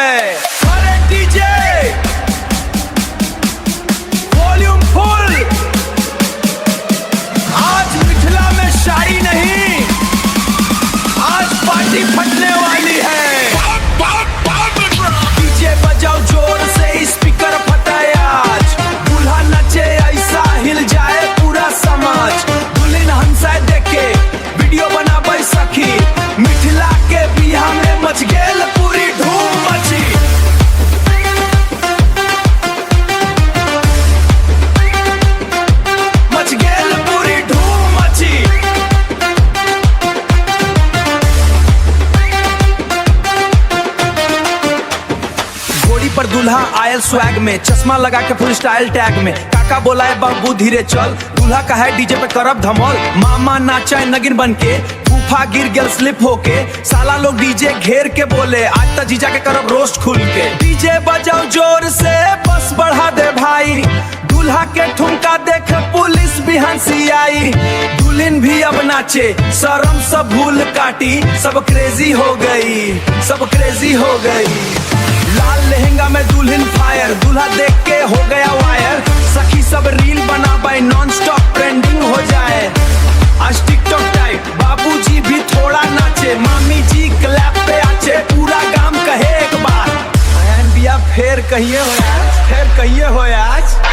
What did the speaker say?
है। अरे DJ volume फुल, आज मिथिला में शाही नहीं, आज पार्टी फटने वाली है। डीजे बजाओ जोर से, स्पीकर फटाए आज, दूल्हा नचे ऐसा हिल जाए पूरा समाज। दुल्हन हंसाए देखे वीडियो बनाबे सखी, मिथिला के बियाह में मच गेल पूरी धूम मची। मच गेल पूरी धूम मची। घोड़ी पर दूल्हा आयल स्वैग में, चश्मा लगा के फुल स्टाइल टैग में। काका बोलाए बाबू धीरे चल, दूल्हा का है डीजे पे करब धमौल। मामा नाचाए नगिन बन के, फूफा गिर गेल स्लिप होके। साला लोग डीजे घेर के बोले आज तक जीजा के करब रोस्ट खुल के। डीजे बजाओ जोर से, बस बढ़ा दे भाई, दूल्हा के ठुमका देख पुलिस भी हंसी आई। दुल्हन भी अब नाचे, शर्म सब भूल काटी, सब क्रेजी हो गई, सब क्रेजी हो गई। लाल लहंगा में दुल्हन फायर, दूल्हा देख के हो गया वायर। सखी सब रील बनाबे नॉन स्टॉप ट्रेंडिंग हो जाए। आज टिकटॉक टाइप बाबूजी भी थोड़ा नाचे, मामी जी क्लैप पे आचे, पूरा गांव कहे एक बार बहन बिया फेर कहिए हो आज, फेर कहिए हो आज।